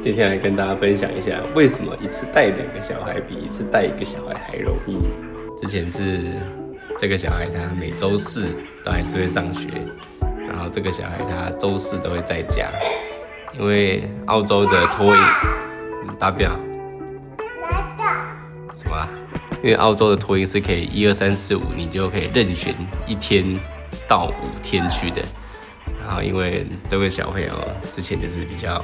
今天来跟大家分享一下，为什么一次带2个小孩比一次带1个小孩还容易。之前是这个小孩他每周4都还是会上学，然后这个小孩他周4都会在家，因为澳洲的托婴达标什么啊？因为澳洲的托婴是可以1、2、3、4、5，你就可以任选1天到5天去的。然后因为这位小朋友之前就是比较，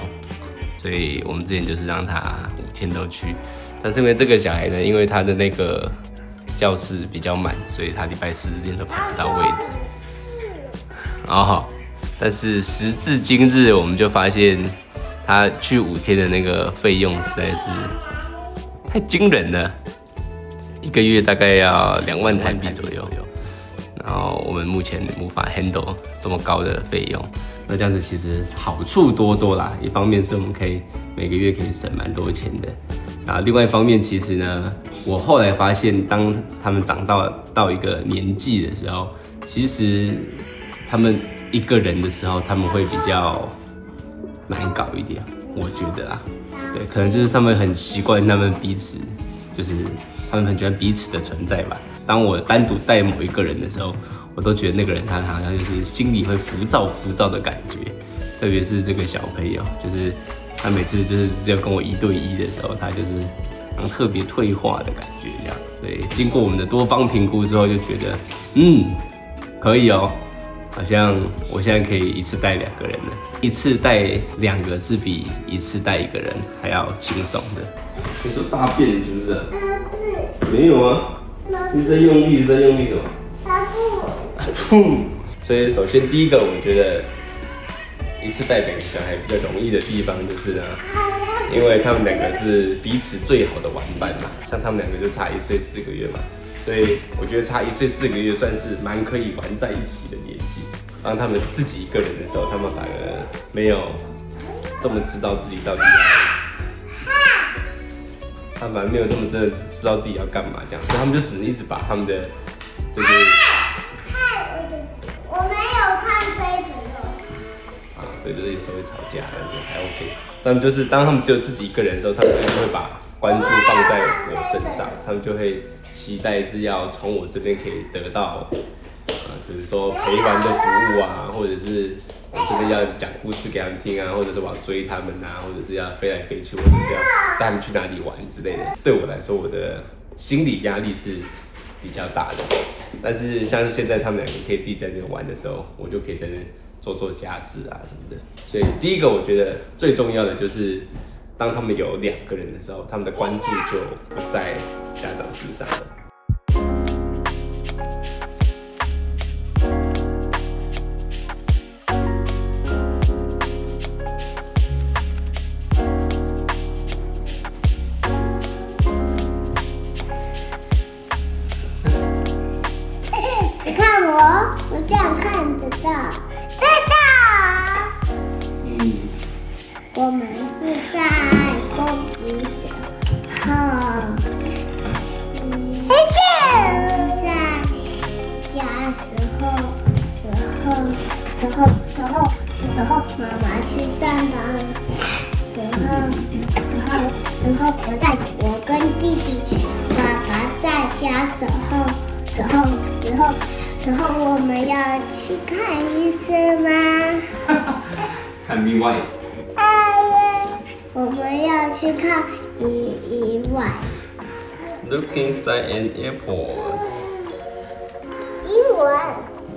所以我们之前就是让他5天都去。但是因为这个小孩呢，因为他的那个教室比较满，所以他礼拜4天都排不到位置。哦，但是时至今日，我们就发现他去5天的那个费用实在是太惊人了，1个月大概要2万台币左右。然后我们目前无法 handle 这么高的费用，那这样子其实好处多多啦。一方面是我们可以每个月可以省蛮多钱的，然后另外一方面其实呢，我后来发现，当他们长到一个年纪的时候，其实他们一个人的时候，他们会比较难搞一点，我觉得啦。对，可能就是他们很习惯他们彼此，就是他们很喜欢彼此的存在吧。当我单独带某一个人的时候，我都觉得那个人他好像就是心里会浮躁的感觉，特别是这个小朋友，就是他每次就是只有跟我1对1的时候，他就是特别退化的感觉这样。对，经过我们的多方评估之后，就觉得可以哦，好像我现在可以一次带2个人了，一次带2个是比一次带1个人还要轻松的。你说大便是不是？没有啊。你在用力什么？所以首先第一个，我觉得一次带2个小孩比较容易的地方就是呢，因为他们2个是彼此最好的玩伴嘛，像他们2个就差1岁4个月嘛，所以我觉得差1岁4个月算是蛮可以玩在一起的年纪。当他们自己一个人的时候，他们反而没有这么知道自己到底他反而没有这么真的知道自己要干嘛这样，所以他们就只能一直把他们的就是我没有看这一本对，就是有时候会吵架，但是还 OK。他们就是当他们只有自己一个人的时候，他们就会把关注放在我身上，他们就会期待是要从我这边可以得到，比如说陪玩的服务啊，或者是我这边要讲故事给他们听啊，或者是我要追他们啊，或者是要飞来飞去，或者是要带他们去哪里玩之类的。对我来说，我的心理压力是比较大的。但是像是现在他们2个可以自己在那边玩的时候，我就可以在那边做家事啊什么的。所以第一个我觉得最重要的就是，当他们有2个人的时候，他们的关注就不在家长身上了。我这样看得到，我们是在公鸡时候，在家时候，妈妈去上班的时候，然后我跟弟弟、爸爸在家时候我们要去看医生吗？看意外。我们要去看意外。Look inside an airport。英文。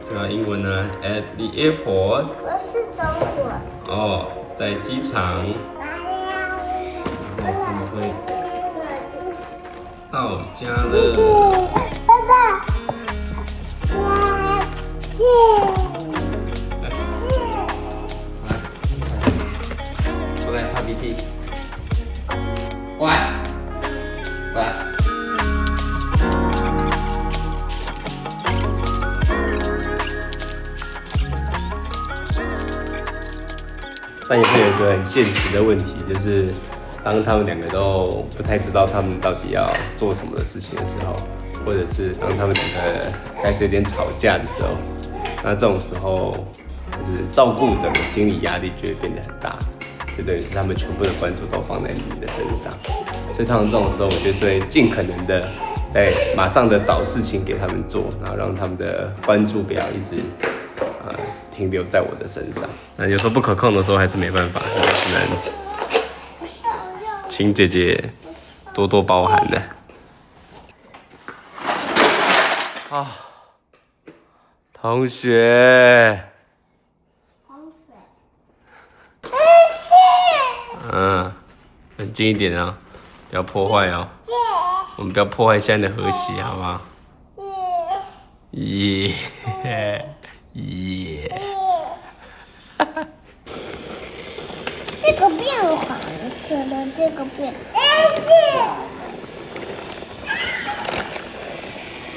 对啊，英文呢 ？At the airport。我是中文。哦，在机场。然后他们会到家了。爸爸。坐在擦鼻涕。过来，过来。但也会有一个很现实的问题，就是当他们2个都不太知道他们到底要做什么的事情的时候，或者是当他们2个开始有点吵架的时候，那这种时候就是照顾者的心理压力就会变得很大。就等于是他们全部的关注都放在你的身上。所以通常这种时候，我就会尽可能的马上的找事情给他们做，然后让他们的关注不要一直停留在我的身上。那有时候不可控的时候还是没办法，只能请姐姐多多包涵的。啊，同学。冷静一点啊，不要破坏哦。我们不要破坏现在的和谐，好不好？耶耶。这个变黄色的，这个变。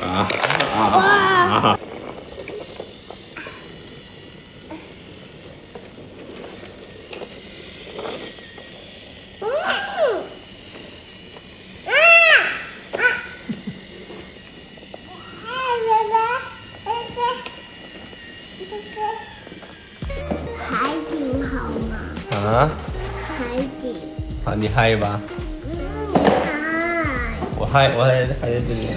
哇！海景好吗？啊？海景。好，你嗨吧。不是你嗨。我嗨在这里。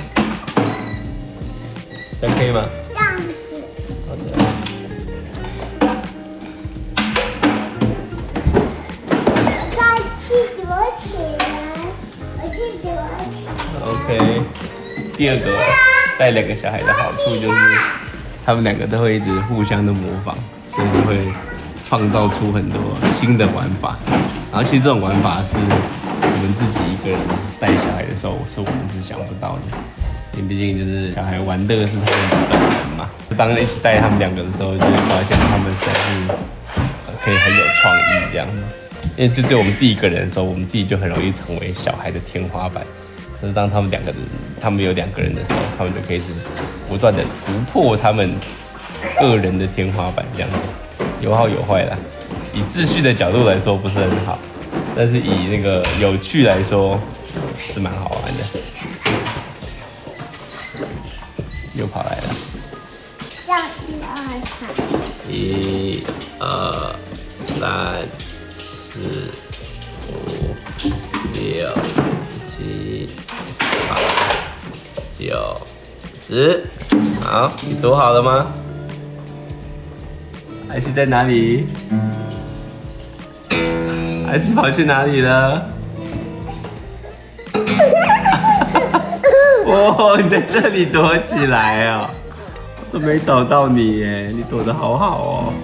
这样可以吗？这样子。好的。再去躲起来，我去躲起来。OK。第二个带2个小孩的好处就是，他们2个都会一直互相的模仿，所以就会创造出很多新的玩法。然后其实这种玩法是我们自己一个人带小孩的时候，是我们是想不到的。因为毕竟就是小孩玩乐是他们的本能嘛。当一起带他们2个的时候，就会发现他们实在是可以很有创意这样。因为就只有我们自己一个人的时候，我们自己就很容易成为小孩的天花板。可是当他们有2个人的时候，他们就可以不断的突破他们个人的天花板，这样子有好有坏啦。以秩序的角度来说不是很好，但是以那个有趣来说是蛮好玩的。又跑来了。这样1、2、3。1、2、3、4、5、6、7、8、9、10。好，你读好了吗？艾希在哪里？艾希跑去哪里了？哇，你在这里躲起来啊！我都没找到你耶，你躲得好好哦。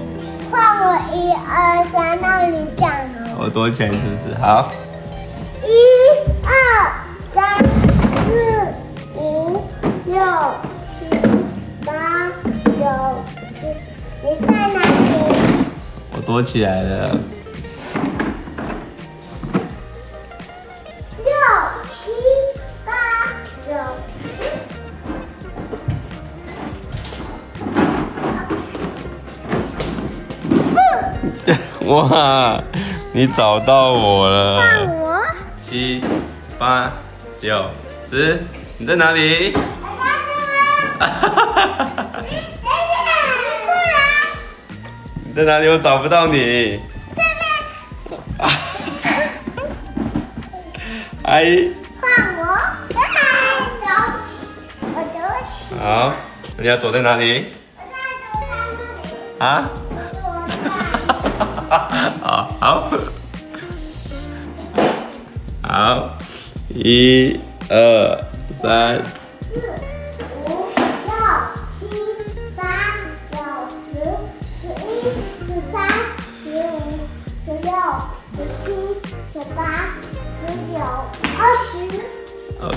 换我1、2、3，让你讲哦。我躲起来是不是？好。1、2、3、4、5、6、7、8、9、10。你在哪里？我躲起来了。6、7、8、9、10。哇，你找到我了。换我。7、8、9、10，你在哪里？你在哪里？我找不到你。这边。阿姨。换我。走起，我走起。好，你要躲在哪里？我在躲在那里。啊？好。好，1、2、3、4、5、6、7、8、9、10、11、13、15、16、17、18、19、20。OK。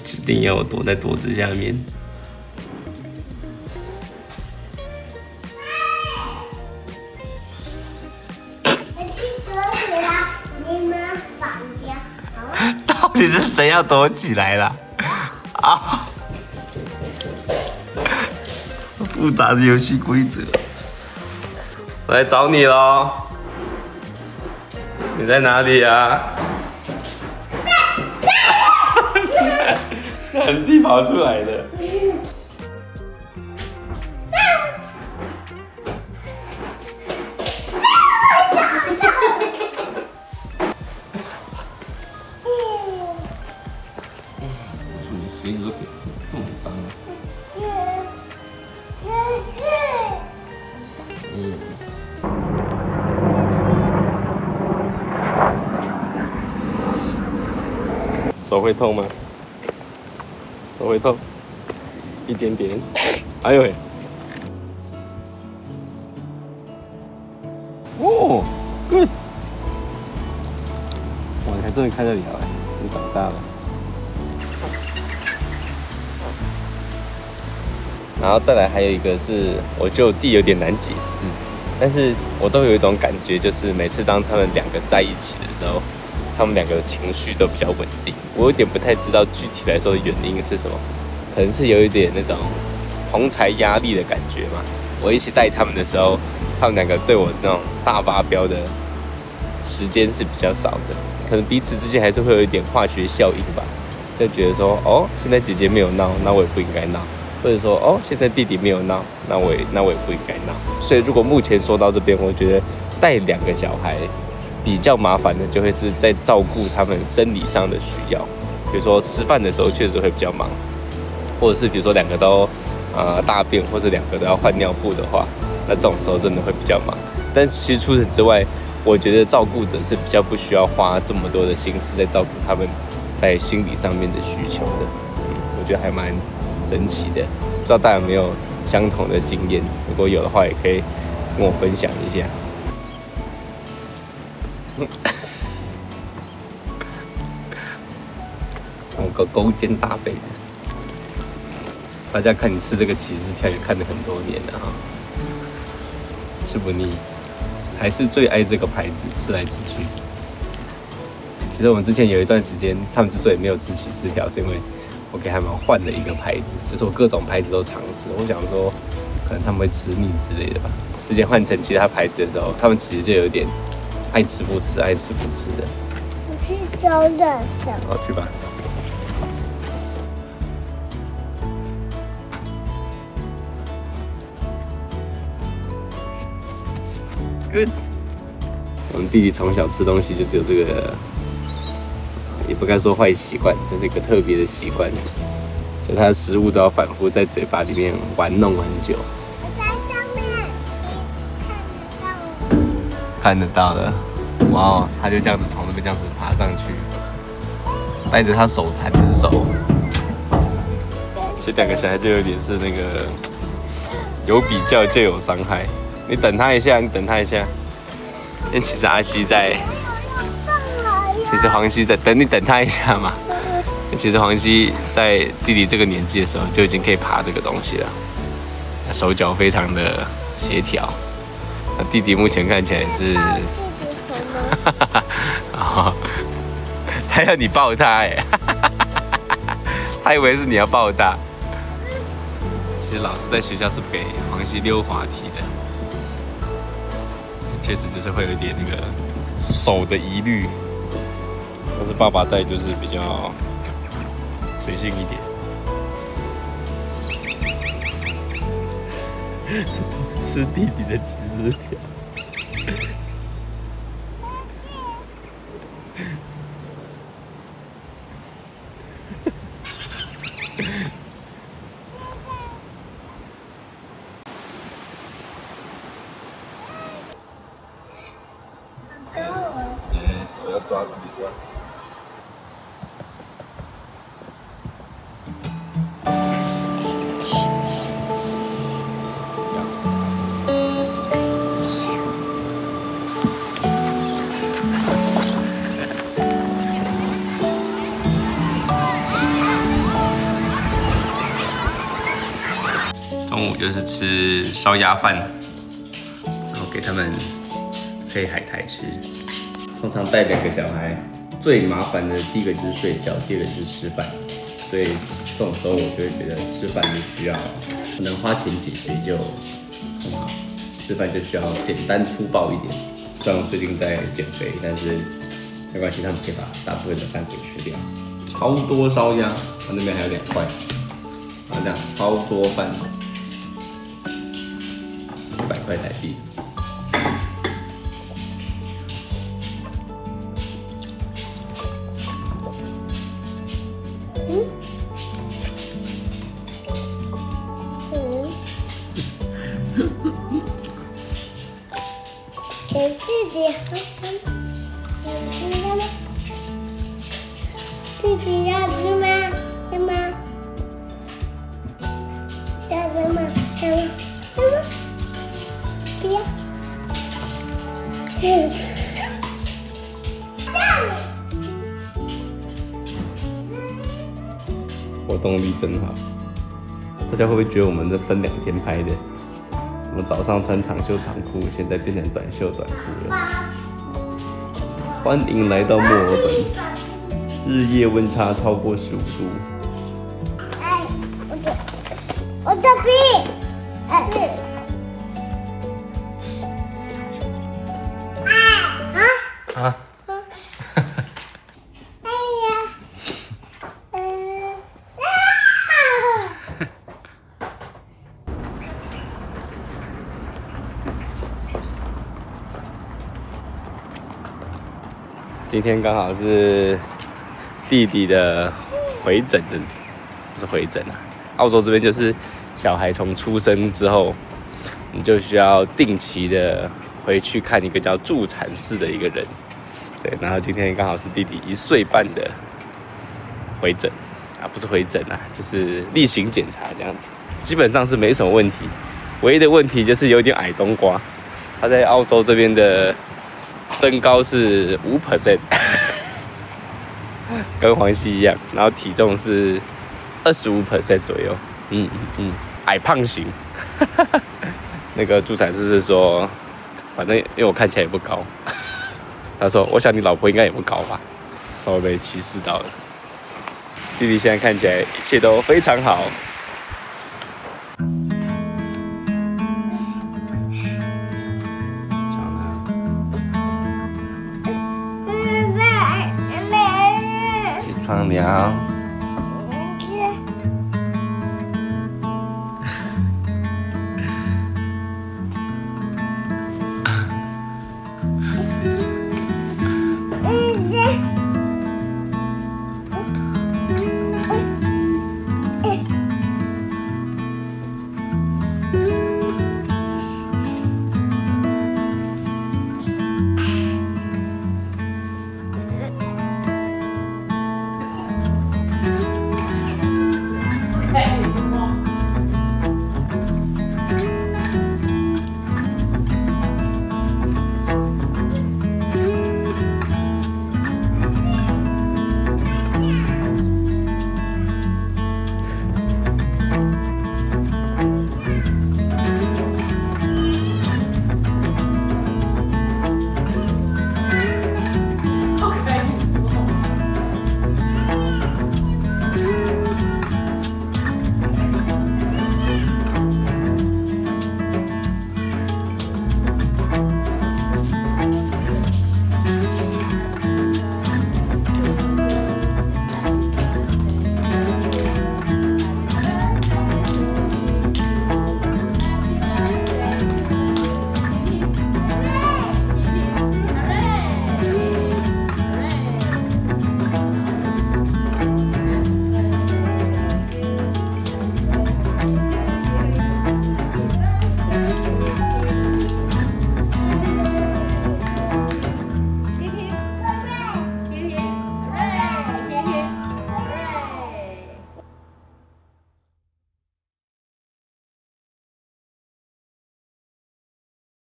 指定要我躲在桌子下面。到底是谁要躲起来了？啊！复杂的游戏规则，我来找你咯。你在哪里啊？你自己跑出来的。手会痛吗？手会痛，一点点。哎呦喂！哦 ，good。哇，你还真的开得了哎，你长大了。然后再来还有一个是，我觉得我弟有点难解释，但是我都有一种感觉，就是每次当他们两个在一起的时候，他们两个的情绪都比较稳定。我有点不太知道具体来说的原因是什么，可能是有一点那种同侪压力的感觉嘛。我一起带他们的时候，他们两个对我那种大发飙的时间是比较少的，可能彼此之间还是会有一点化学效应吧，就觉得说，哦，现在姐姐没有闹，那我也不应该闹。或者说，哦，现在弟弟没有闹，那我也不应该闹。所以，如果目前说到这边，我觉得带两个小孩比较麻烦的，就会是在照顾他们生理上的需要。比如说吃饭的时候确实会比较忙，或者是比如说两个都大便，或是两个都要换尿布的话，那这种时候真的会比较忙。但是其实除此之外，我觉得照顾者是比较不需要花这么多的心思在照顾他们在心理上面的需求的。我觉得还蛮神奇的，不知道大家有没有相同的经验？如果有的话，也可以跟我分享一下。有个勾肩搭背的，大家看你吃这个起司条也看了很多年了哈，吃不腻，还是最爱这个牌子，吃来吃去。其实我们之前有一段时间，他们之所以没有吃起司条，是因为我给他们换了一个牌子，就是我各种牌子都尝试。我想说，可能他们会吃腻之类的吧。之前换成其他牌子的时候，他们其实就有点爱吃不吃，爱吃不吃的。我去丢垃圾。好，去吧。Good。我们弟弟从小吃东西就是有这个。也不该说坏习惯，就是一个特别的习惯，就他的食物都要反复在嘴巴里面玩弄很久。我在上面，看得到的，哇哦，他就这样子从那边这样子爬上去，带着他手残的手。其实两个小孩就有点是那个有比较就有伤害。你等他一下，你等他一下，因为其实阿西在。其实黄熙在等你等他一下嘛。其实黄熙在弟弟这个年纪的时候就已经可以爬这个东西了，手脚非常的协调。那弟弟目前看起来是，哦，他要你抱他哎，他以为是你要抱他。其实老师在学校是不给黄熙溜滑梯的，确实就是会有一点那个手的疑虑。但是爸爸带就是比较随性一点，吃弟弟的起司条。我要抓自己抓。中午就是吃烧鸭饭，然后给他们配海苔吃。通常带两个小孩，最麻烦的第一个就是睡觉，第二个就是吃饭。所以这种时候我就会觉得吃饭就需要不能花钱解决就很好，吃饭就需要简单粗暴一点。虽然我最近在减肥，但是没关系，他们可以把大部分的饭给吃掉。超多烧鸭，我那边还有2块，然后这样超多饭，400块台币。给弟弟喝吃了吗？弟弟要吃吗？要吗？要吃吗？要吗？要吗？不要。活动力真好，大家会不会觉得我们这分2天拍的？我们早上穿长袖长裤，现在变成短袖短裤了。欢迎来到墨尔本，日夜温差超过15度。哎，我的笔，哎，啊！哎呀，今天刚好是弟弟的回诊的，不是回诊啊。澳洲这边就是小孩从出生之后，你就需要定期的回去看一个叫助产士的一个人。对，然后今天刚好是弟弟1岁半的回诊啊，不是回诊啊，就是例行检查这样子，基本上是没什么问题。唯一的问题就是有点矮冬瓜，他在澳洲这边的身高是5%，跟黄熙一样，然后体重是25% 左右，矮胖型。那个助产士是说，反正因为我看起来也不高，他说我想你老婆应该也不高吧，稍微被歧视到了。弟弟现在看起来一切都非常好。起床了。